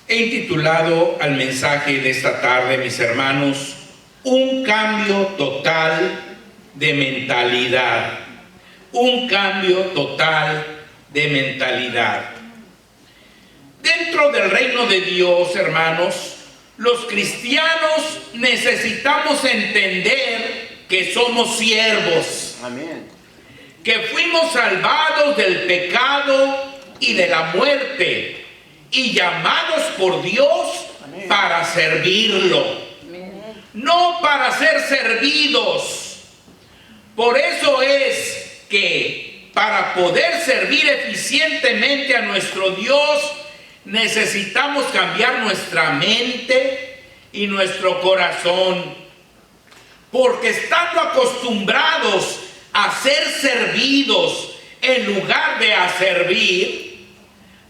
He intitulado al mensaje de esta tarde, mis hermanos, un cambio total de mentalidad. Un cambio total de mentalidad. Dentro del reino de Dios, hermanos, los cristianos necesitamos entender que somos siervos. Amén. Que fuimos salvados del pecado y de la muerte y llamados por Dios Amén. Para servirlo, no para ser servidos. Por eso es que para poder servir eficientemente a nuestro Dios necesitamos cambiar nuestra mente y nuestro corazón, porque estando acostumbrados a ser servidos en lugar de a servir,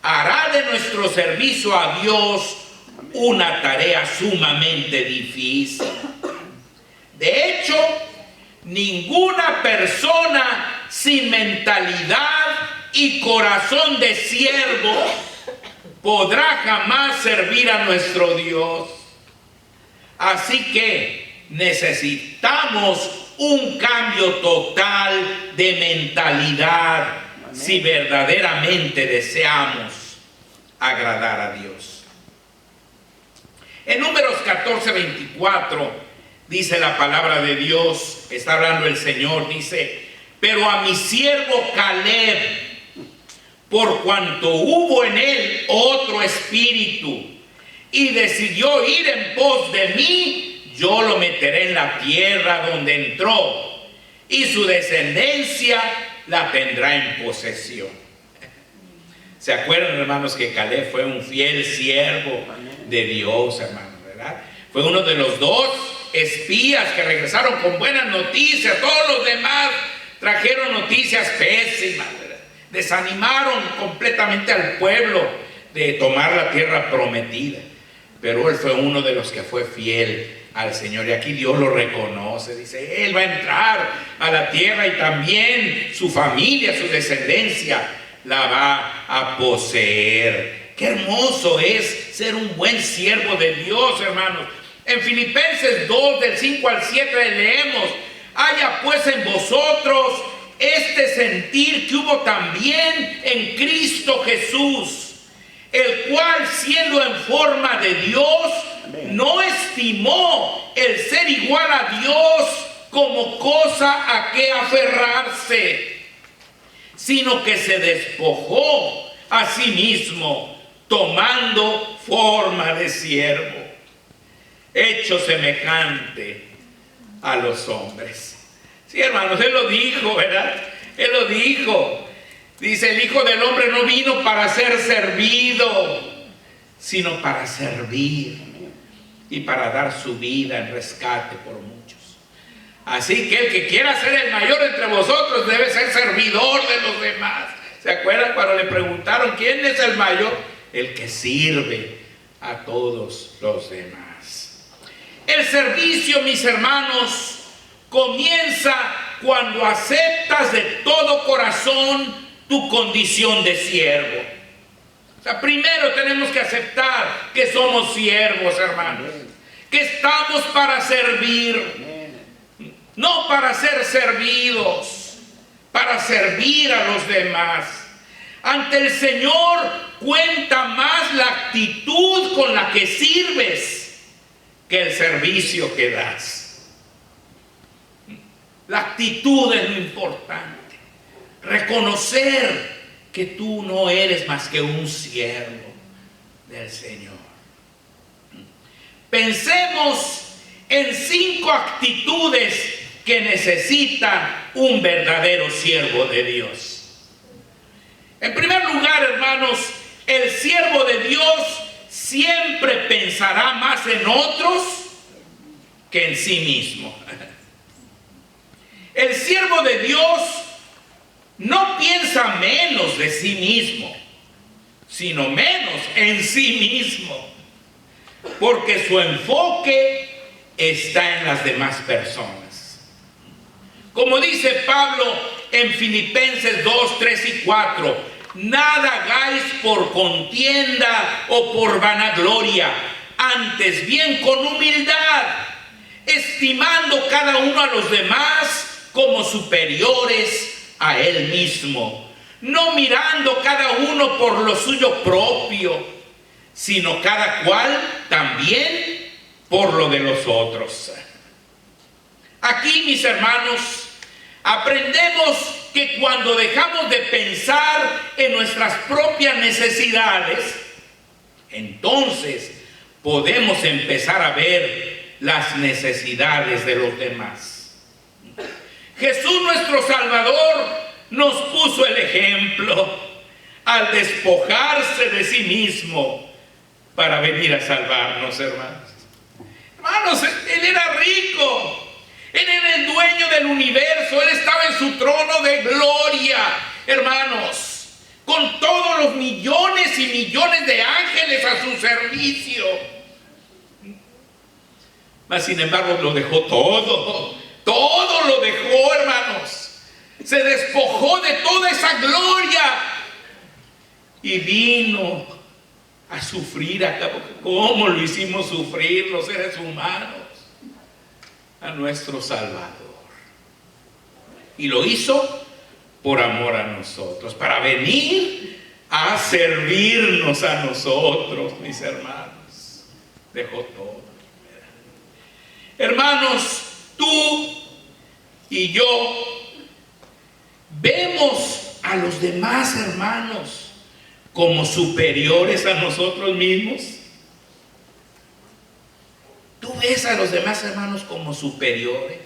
hará de nuestro servicio a Dios una tarea sumamente difícil. De hecho, ninguna persona sin mentalidad y corazón de siervo podrá jamás servir a nuestro Dios. Así que necesitamos un cambio total de mentalidad. Amén. Si verdaderamente deseamos agradar a Dios. En Números 14:24 dice la palabra de Dios, está hablando el Señor, dice: pero a mi siervo Caleb, por cuanto hubo en él otro espíritu y decidió ir en pos de mí, yo lo meteré en la tierra donde entró, y su descendencia la tendrá en posesión. ¿Se acuerdan, hermanos, que Caleb fue un fiel siervo de Dios, hermanos, verdad? Fue uno de los dos espías que regresaron con buenas noticias. Todos los demás trajeron noticias pésimas, ¿verdad? Desanimaron completamente al pueblo de tomar la tierra prometida. Pero él fue uno de los que fue fiel al Señor, y aquí Dios lo reconoce. Dice, él va a entrar a la tierra y también su familia, su descendencia la va a poseer. Qué hermoso es ser un buen siervo de Dios, hermanos. En Filipenses 2, del 5 al 7 leemos: haya pues en vosotros este sentir que hubo también en Cristo Jesús, el cual, siendo en forma de Dios, no estimó el ser igual a Dios como cosa a que aferrarse, sino que se despojó a sí mismo, tomando forma de siervo, hecho semejante a los hombres. Sí, hermanos, él lo dijo, ¿verdad? Él lo dijo. Dice, el Hijo del Hombre no vino para ser servido, sino para servir y para dar su vida en rescate por muchos. Así que el que quiera ser el mayor entre vosotros debe ser servidor de los demás. ¿Se acuerdan cuando le preguntaron quién es el mayor? El que sirve a todos los demás. El servicio, mis hermanos, comienza cuando aceptas de todo corazón tu condición de siervo. O sea, primero tenemos que aceptar que somos siervos, hermanos. Que estamos para servir. No para ser servidos, para servir a los demás. Ante el Señor cuenta más la actitud con la que sirves que el servicio que das. La actitud es lo importante. Reconocer que tú no eres más que un siervo del Señor. Pensemos en 5 actitudes que necesita un verdadero siervo de Dios. En primer lugar, hermanos, el siervo de Dios siempre pensará más en otros que en sí mismo. El siervo de Dios no piensa menos de sí mismo, sino menos en sí mismo, porque su enfoque está en las demás personas. Como dice Pablo en Filipenses 2, 3 y 4, Nada hagáis por contienda o por vanagloria, antes bien con humildad, estimando cada uno a los demás como superiores a él mismo, no mirando cada uno por lo suyo propio, sino cada cual también por lo de los otros. Aquí, mis hermanos, aprendemos que cuando dejamos de pensar en nuestras propias necesidades, entonces podemos empezar a ver las necesidades de los demás. Jesús, nuestro Salvador, nos puso el ejemplo al despojarse de sí mismo para venir a salvarnos, hermanos. Hermanos, Él era rico. Él era el dueño del universo. Él estaba en su trono de gloria, hermanos, con todos los millones y millones de ángeles a su servicio. Mas sin embargo lo dejó todo. Todo lo dejó, hermanos. Se despojó de toda esa gloria y vino a sufrir acá. ¿Cómo lo hicimos sufrir los seres humanos? A nuestro Salvador. Y lo hizo por amor a nosotros, para venir a servirnos a nosotros, mis hermanos. Dejó todo. Hermanos, tú y yo vemos a los demás hermanos como superiores a nosotros mismos. ¿Tú ves a los demás hermanos como superiores?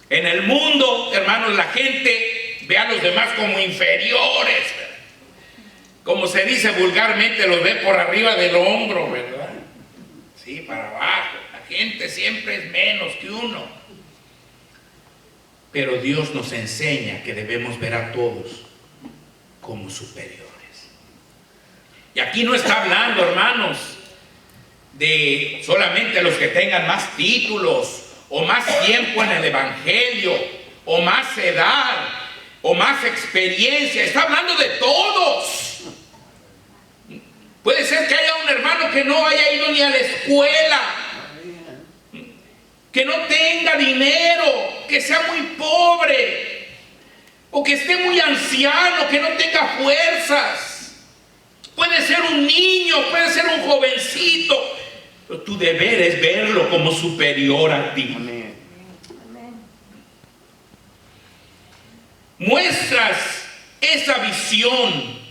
En el mundo, hermanos, la gente ve a los demás como inferiores. Como se dice vulgarmente, los ve por arriba del hombro, ¿verdad? Sí, para abajo. La gente siempre es menos que uno. Pero Dios nos enseña que debemos ver a todos como superiores. Y aquí no está hablando, hermanos, de solamente los que tengan más títulos, o más tiempo en el evangelio, o más edad, o más experiencia. Está hablando de todos. Puede ser que haya un hermano que no haya ido ni a la escuela, que no tenga dinero, que sea muy pobre, o que esté muy anciano, que no tenga fuerzas. Puede ser un niño, puede ser un jovencito. Pero tu deber es verlo como superior a ti. Amén. Muestras esa visión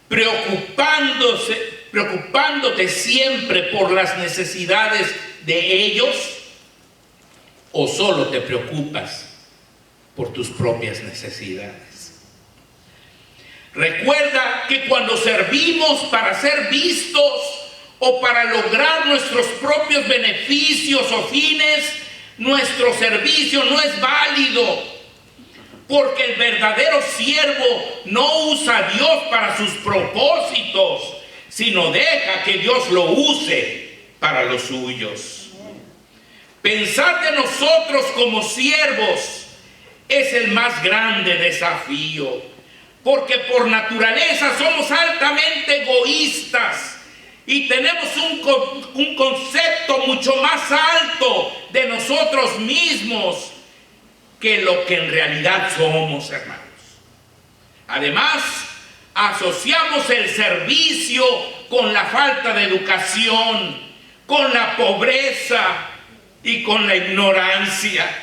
preocupándote siempre por las necesidades de ellos, o solo te preocupas por tus propias necesidades. Recuerda que cuando servimos para ser vistos o para lograr nuestros propios beneficios o fines, nuestro servicio no es válido, porque el verdadero siervo no usa a Dios para sus propósitos, sino deja que Dios lo use para los suyos. Pensar de nosotros como siervos es el más grande desafío, porque por naturaleza somos altamente egoístas y tenemos un concepto mucho más alto de nosotros mismos que lo que en realidad somos, hermanos. Además, asociamos el servicio con la falta de educación, con la pobreza y con la ignorancia.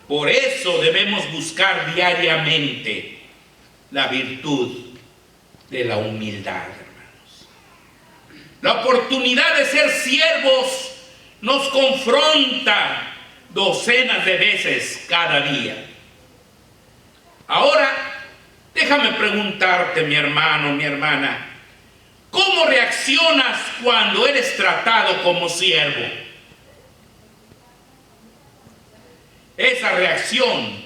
Por eso debemos buscar diariamente la virtud de la humildad, hermanos. La oportunidad de ser siervos nos confronta docenas de veces cada día. Ahora, déjame preguntarte, mi hermano, mi hermana, ¿cómo reaccionas cuando eres tratado como siervo? Esa reacción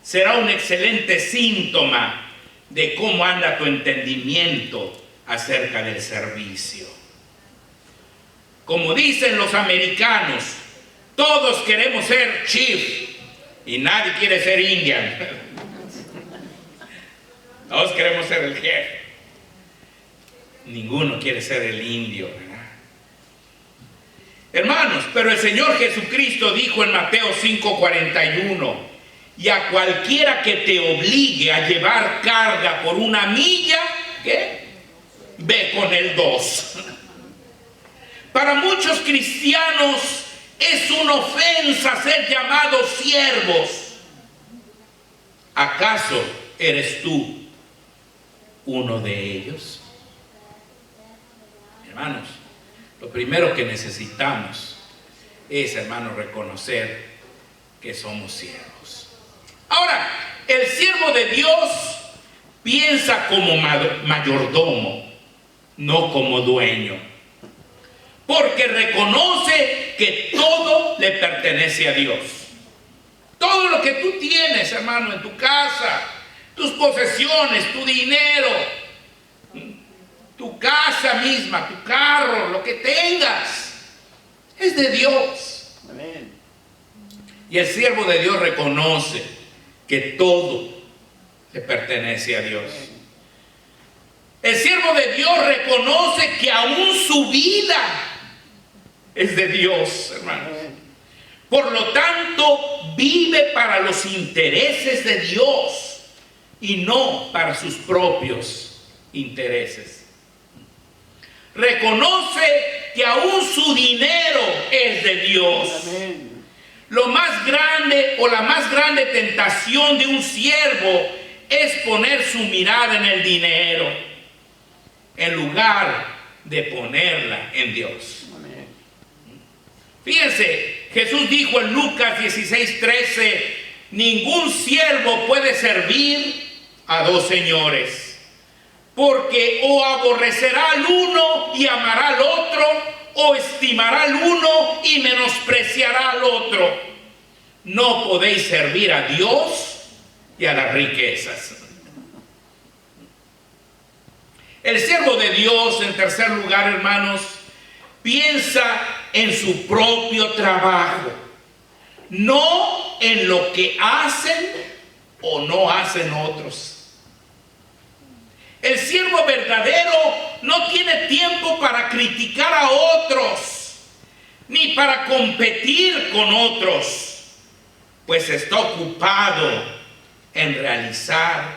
será un excelente síntoma de cómo anda tu entendimiento acerca del servicio. Como dicen los americanos, todos queremos ser chief y nadie quiere ser Indian. Todos queremos ser el jefe. Ninguno quiere ser el indio, ¿verdad? Hermanos, pero el Señor Jesucristo dijo en Mateo 5:41: y a cualquiera que te obligue a llevar carga por 1 milla, ¿qué? Ve con el 2. Para muchos cristianos es una ofensa ser llamados siervos. ¿Acaso eres tú uno de ellos? Hermanos, lo primero que necesitamos es, hermanos, reconocer que somos siervos. Ahora, el siervo de Dios piensa como mayordomo, no como dueño, porque reconoce que todo le pertenece a Dios. Todo lo que tú tienes, hermano, en tu casa, tus posesiones, tu dinero, tu casa misma, tu carro, lo que tengas, es de Dios. Amén. Y el siervo de Dios reconoce que todo le pertenece a Dios. El siervo de Dios reconoce que aún su vida es de Dios, hermanos. Por lo tanto, vive para los intereses de Dios y no para sus propios intereses. Reconoce que aún su dinero es de Dios. Amén. Lo más grande o la más grande tentación de un siervo es poner su mirada en el dinero en lugar de ponerla en Dios. Amén. Fíjense, Jesús dijo en Lucas 16:13: ningún siervo puede servir a 2 señores, porque o aborrecerá al uno y amará al otro, o estimará al uno y menospreciará al otro. No podéis servir a Dios y a las riquezas. El siervo de Dios, en tercer lugar, hermanos, piensa en su propio trabajo, no en lo que hacen o no hacen otros. El siervo verdadero no tiene tiempo para criticar a otros, ni para competir con otros, pues está ocupado en realizar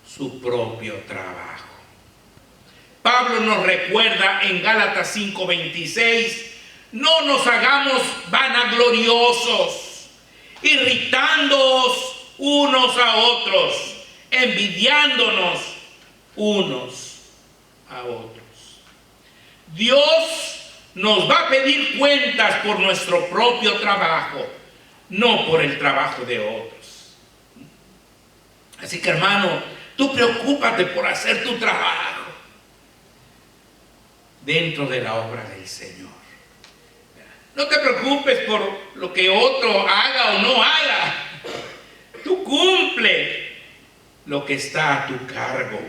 su propio trabajo. Pablo nos recuerda en Gálatas 5:26: no nos hagamos vanagloriosos, irritándoos unos a otros, envidiándonos unos a otros. Dios nos va a pedir cuentas por nuestro propio trabajo, no por el trabajo de otros. Así que, hermano, tú preocúpate por hacer tu trabajo dentro de la obra del Señor. No te preocupes por lo que otro haga o no haga. Tú cumple lo que está a tu cargo.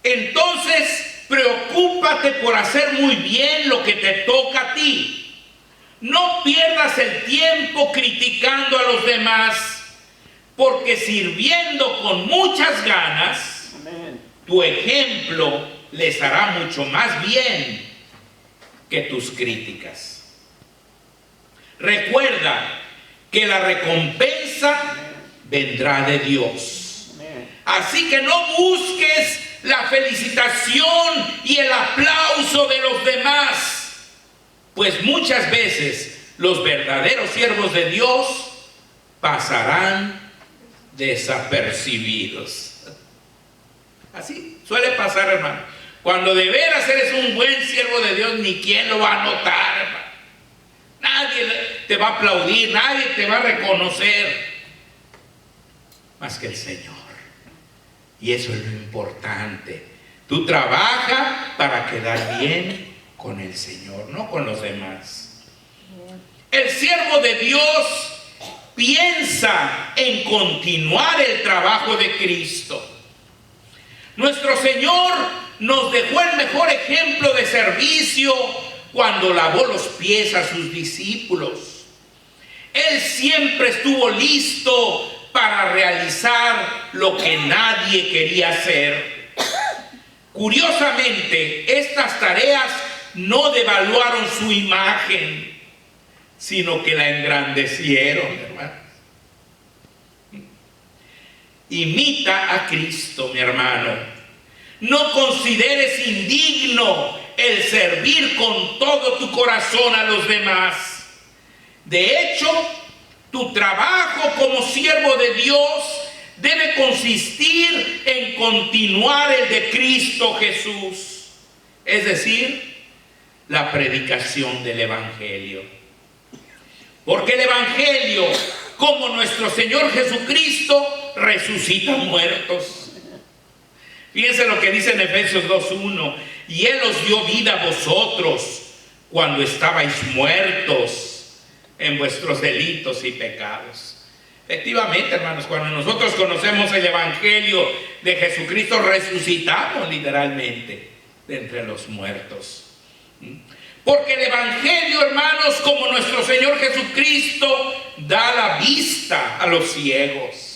Entonces, preocúpate por hacer muy bien lo que te toca a ti. No pierdas el tiempo criticando a los demás, porque sirviendo con muchas ganas, amén, tu ejemplo les hará mucho más bien que tus críticas. Recuerda que la recompensa vendrá de Dios. Así que no busques la felicitación y el aplauso de los demás, pues muchas veces los verdaderos siervos de Dios pasarán desapercibidos. Así suele pasar, hermano. Cuando de veras eres un buen siervo de Dios, ni quien lo va a notar, hermano. Nadie te va a aplaudir, nadie te va a reconocer, más que el Señor. Y eso es lo importante. Tú trabaja para quedar bien con el Señor, no con los demás. El siervo de Dios piensa en continuar el trabajo de Cristo. Nuestro Señor nos dejó el mejor ejemplo de servicio cuando lavó los pies a sus discípulos. Él siempre estuvo listo para realizar lo que nadie quería hacer. Curiosamente, estas tareas no devaluaron su imagen, sino que la engrandecieron, hermanos. Imita a Cristo, mi hermano. No consideres indigno el servir con todo tu corazón a los demás. De hecho, tu trabajo como siervo de Dios debe consistir en continuar el de Cristo Jesús, es decir, la predicación del Evangelio. Porque el Evangelio, como nuestro Señor Jesucristo, resucita muertos. Fíjense lo que dice en Efesios 2:1: y Él os dio vida a vosotros cuando estabais muertos en vuestros delitos y pecados. Efectivamente, hermanos, cuando nosotros conocemos el Evangelio de Jesucristo, resucitamos literalmente de entre los muertos. Porque el Evangelio, hermanos, como nuestro Señor Jesucristo, da la vista a los ciegos.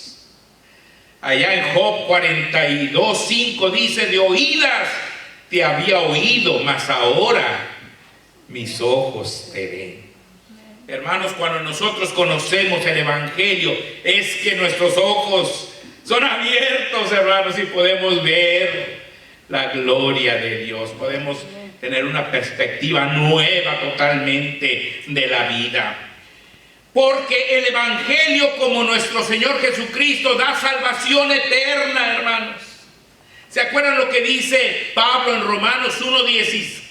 Allá en Job 42:5 dice: de oídas te había oído, mas ahora mis ojos te ven. Hermanos, cuando nosotros conocemos el Evangelio, es que nuestros ojos son abiertos, hermanos, y podemos ver la gloria de Dios. Podemos tener una perspectiva nueva totalmente de la vida. Porque el Evangelio, como nuestro Señor Jesucristo, da salvación eterna, hermanos. ¿Se acuerdan lo que dice Pablo en Romanos 1:16?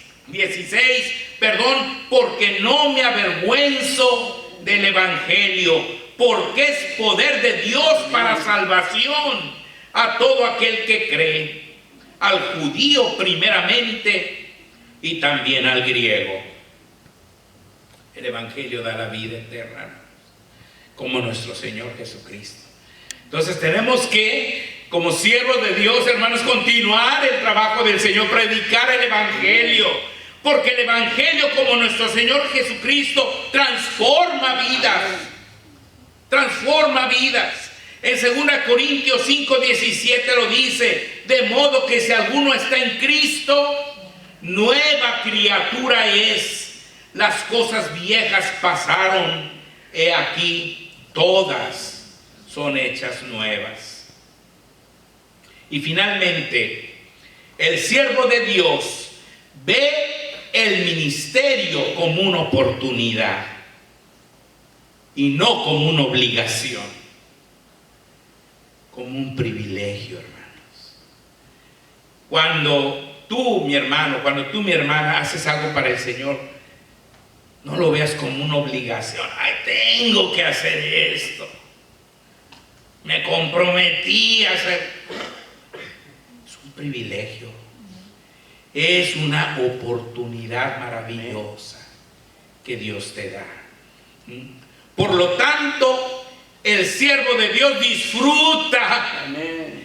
Porque no me avergüenzo del Evangelio, porque es poder de Dios para salvación a todo aquel que cree, al judío primeramente y también al griego. El Evangelio da la vida eterna, como nuestro Señor Jesucristo. Entonces tenemos que, como siervos de Dios, hermanos, continuar el trabajo del Señor, predicar el Evangelio. Porque el Evangelio, como nuestro Señor Jesucristo, transforma vidas. Transforma vidas. En 2 Corintios 5:17 lo dice: de modo que si alguno está en Cristo, nueva criatura es. Las cosas viejas pasaron, he aquí, todas son hechas nuevas. Y finalmente, el siervo de Dios ve el ministerio como una oportunidad y no como una obligación, como un privilegio, hermanos. Cuando tú, mi hermano, cuando tú, mi hermana, haces algo para el Señor, no lo veas como una obligación. Ay, tengo que hacer esto, me comprometí a hacer. Es un privilegio. Es una oportunidad maravillosa que Dios te da. Por lo tanto, el siervo de Dios disfruta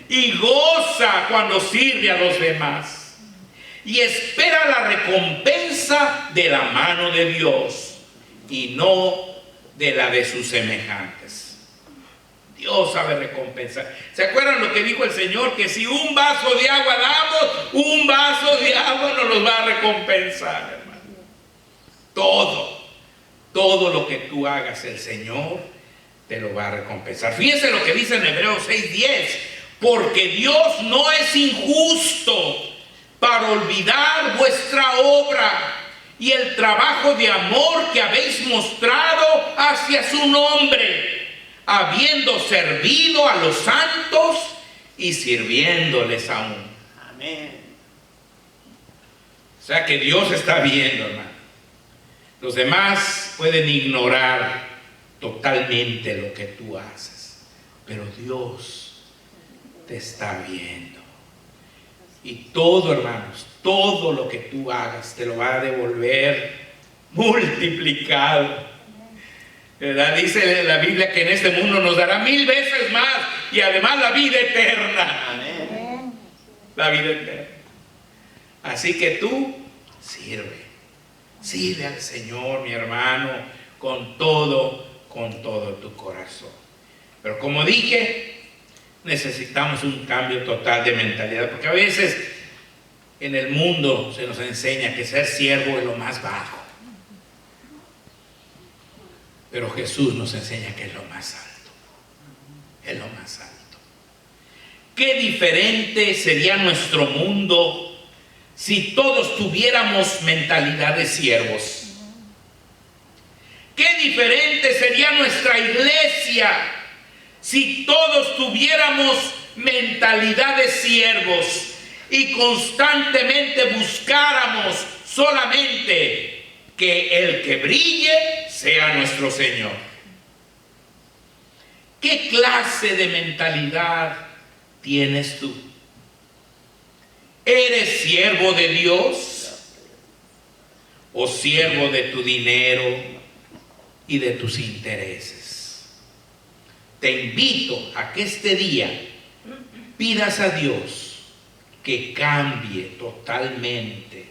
y goza cuando sirve a los demás. Y espera la recompensa de la mano de Dios y no de la de sus semejantes. Dios sabe recompensar. ¿Se acuerdan lo que dijo el Señor? Que si un vaso de agua damos, un vaso de agua nos los va a recompensar, hermano. Todo lo que tú hagas, el Señor te lo va a recompensar. Fíjense lo que dice en Hebreos 6:10. Porque Dios no es injusto para olvidar vuestra obra y el trabajo de amor que habéis mostrado hacia su nombre, habiendo servido a los santos y sirviéndoles aún. Amén. O sea que Dios está viendo, hermano. Los demás pueden ignorar totalmente lo que tú haces, pero Dios te está viendo. Y todo, hermanos, todo lo que tú hagas te lo va a devolver multiplicado. ¿Verdad? Dice la Biblia que en este mundo nos dará 1000 veces más y además la vida eterna. Amén. La vida eterna. Así que tú sirve al Señor, mi hermano, con todo tu corazón. Pero como dije, necesitamos un cambio total de mentalidad, porque a veces en el mundo se nos enseña que ser siervo es lo más bajo. Pero Jesús nos enseña que es lo más alto. Es lo más alto. Qué diferente sería nuestro mundo si todos tuviéramos mentalidad de siervos. Qué diferente sería nuestra iglesia si todos tuviéramos mentalidad de siervos y constantemente buscáramos solamente que el que brille sea nuestro Señor. ¿Qué clase de mentalidad tienes tú? ¿Eres siervo de Dios o siervo de tu dinero y de tus intereses? Te invito a que este día pidas a Dios que cambie totalmente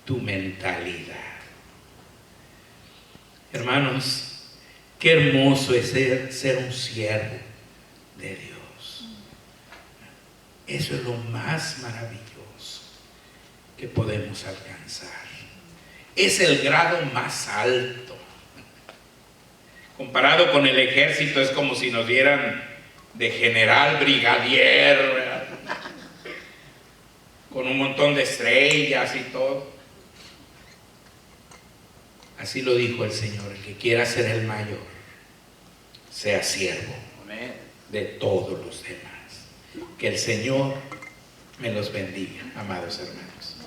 tu mentalidad. Hermanos, qué hermoso es ser un siervo de Dios. Eso es lo más maravilloso que podemos alcanzar. Es el grado más alto. Comparado con el ejército, es como si nos dieran de general brigadier, ¿verdad? Con un montón de estrellas y todo. Así lo dijo el Señor: el que quiera ser el mayor, sea siervo de todos los demás. Que el Señor me los bendiga, amados hermanos.